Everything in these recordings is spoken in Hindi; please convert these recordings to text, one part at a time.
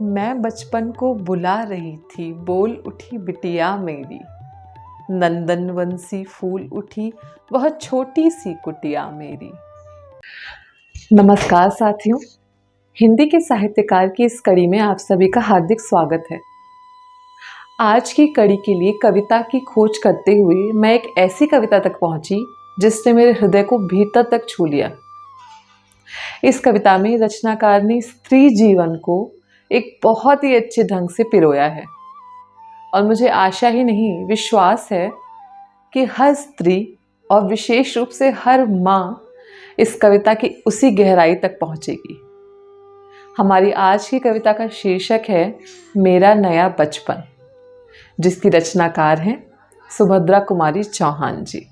मैं बचपन को बुला रही थी, बोल उठी बिटिया मेरी। नंदनवन सी फूल उठी वह छोटी सी कुटिया मेरी। नमस्कार साथियों, हिंदी के साहित्यकार की इस कड़ी में आप सभी का हार्दिक स्वागत है। आज की कड़ी के लिए कविता की खोज करते हुए मैं एक ऐसी कविता तक पहुंची जिसने मेरे हृदय को भीतर तक छू लिया। इस कविता में रचनाकार ने स्त्री जीवन को एक बहुत ही अच्छे ढंग से पिरोया है और मुझे आशा ही नहीं विश्वास है कि हर स्त्री और विशेष रूप से हर माँ इस कविता की उसी गहराई तक पहुंचेगी। हमारी आज की कविता का शीर्षक है मेरा नया बचपन, जिसकी रचनाकार हैं सुभद्रा कुमारी चौहान जी।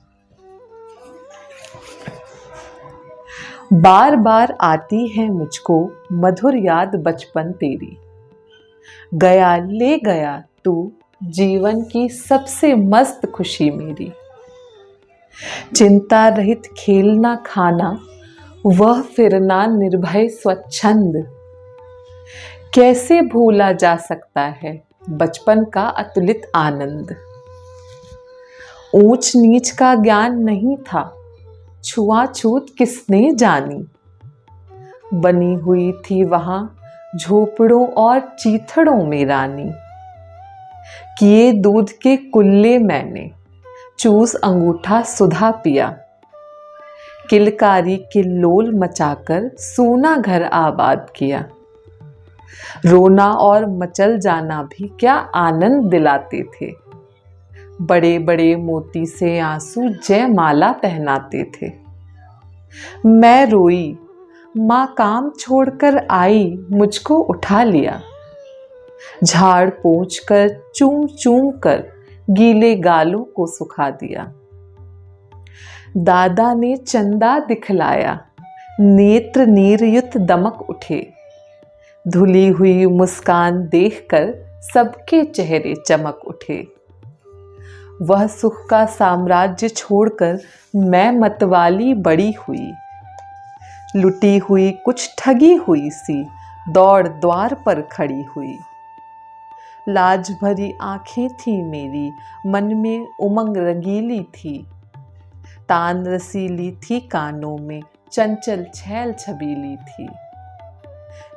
बार बार आती है मुझको मधुर याद बचपन तेरी, गया ले गया तू जीवन की सबसे मस्त खुशी मेरी। चिंता रहित खेलना खाना वह फिरना निर्भय स्वच्छंद, कैसे भूला जा सकता है बचपन का अतुलित आनंद। ऊंच नीच का ज्ञान नहीं था, छुआछूत किसने जानी, बनी हुई थी वहां झोपड़ों और चीथड़ों में रानी। किए दूध के कुल्ले मैंने चूस अंगूठा सुधा पिया, किलकारी किल्लोल मचाकर सूना घर आबाद किया। रोना और मचल जाना भी क्या आनंद दिलाते थे, बड़े बड़े मोती से आंसू जयमाला पहनाते थे। मैं रोई, माँ काम छोड़कर आई मुझको उठा लिया, झाड़ पोंछ कर चूम चूम कर गीले गालों को सुखा दिया। दादा ने चंदा दिखलाया, नेत्र नीरयुक्त दमक उठे, धुली हुई मुस्कान देखकर सबके चेहरे चमक उठे। वह सुख का साम्राज्य छोड़कर मैं मतवाली बड़ी हुई, लुटी हुई कुछ ठगी हुई सी दौड़ द्वार पर खड़ी हुई। लाज भरी आंखें थी मेरी, मन में उमंग रंगीली थी, तान रसीली थी कानों में चंचल छैल छबीली थी।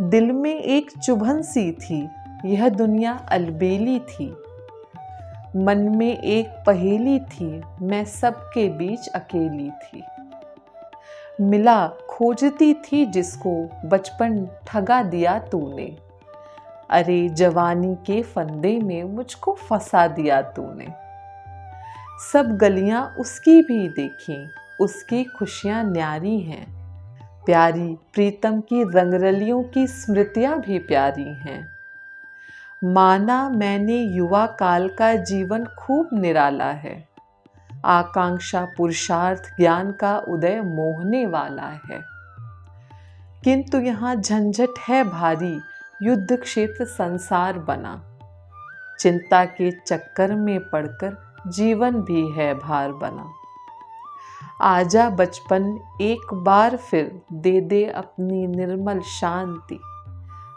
दिल में एक चुभन सी थी, यह दुनिया अलबेली थी, मन में एक पहेली थी, मैं सबके बीच अकेली थी। मिला खोजती थी जिसको बचपन ठगा दिया तूने, अरे जवानी के फंदे में मुझको फंसा दिया तूने। सब गलियां उसकी भी देखी, उसकी खुशियां न्यारी हैं, प्यारी प्रीतम की रंगरलियों की स्मृतियां भी प्यारी हैं। माना मैंने युवा काल का जीवन खूब निराला है, आकांक्षा पुरुषार्थ ज्ञान का उदय मोहने वाला है। किंतु यहाँ झंझट है भारी, युद्ध क्षेत्र संसार बना, चिंता के चक्कर में पड़कर जीवन भी है भार बना। आजा बचपन एक बार फिर दे दे अपनी निर्मल शांति,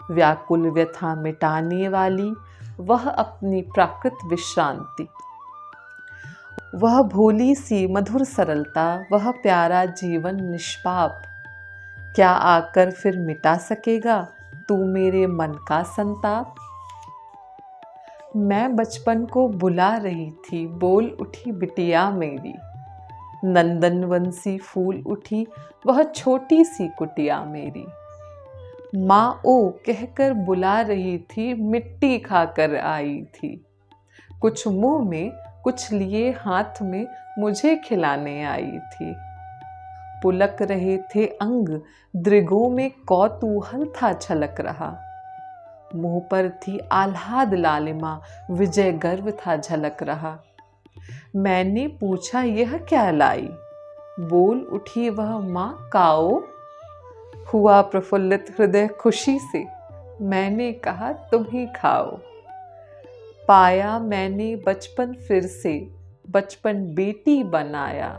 व्याकुल व्यथा मिटाने वाली वह अपनी प्राकृत विश्रांति। वह भोली सी मधुर सरलता, वह प्यारा जीवन निष्पाप, क्या आकर फिर मिटा सकेगा तू मेरे मन का संताप। मैं बचपन को बुला रही थी, बोल उठी बिटिया मेरी। नंदनवन सी फूल उठी वह छोटी सी कुटिया मेरी। माँ ओ कहकर बुला रही थी, मिट्टी खाकर आई थी, कुछ मुंह में कुछ लिए हाथ में मुझे खिलाने आई थी। पुलक रहे थे अंग, दृगों में कौतूहल था छलक रहा, मुंह पर थी आह्लाद लालिमा, विजय गर्व था झलक रहा। मैंने पूछा यह क्या लाई, बोल उठी वह माँ काओ। हुआ प्रफुल्लित हृदय खुशी से, मैंने कहा तुम ही खाओ। पाया मैंने बचपन फिर से, बचपन बेटी बनाया,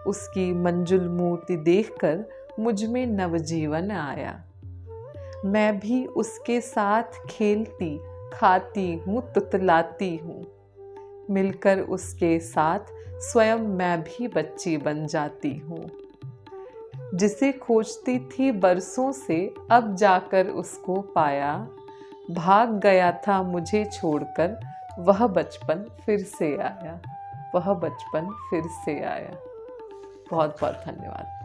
उसकी मंजुल मूर्ति देखकर मुझ में नवजीवन आया। मैं भी उसके साथ खेलती खाती हूँ तुतलाती हूँ। मिलकर उसके साथ स्वयं मैं भी बच्ची बन जाती हूँ। जिसे खोजती थी बरसों से अब जाकर उसको पाया। भाग गया था मुझे छोड़कर वह बचपन फिर से आया। वह बचपन फिर से आया। बहुत बहुत धन्यवाद।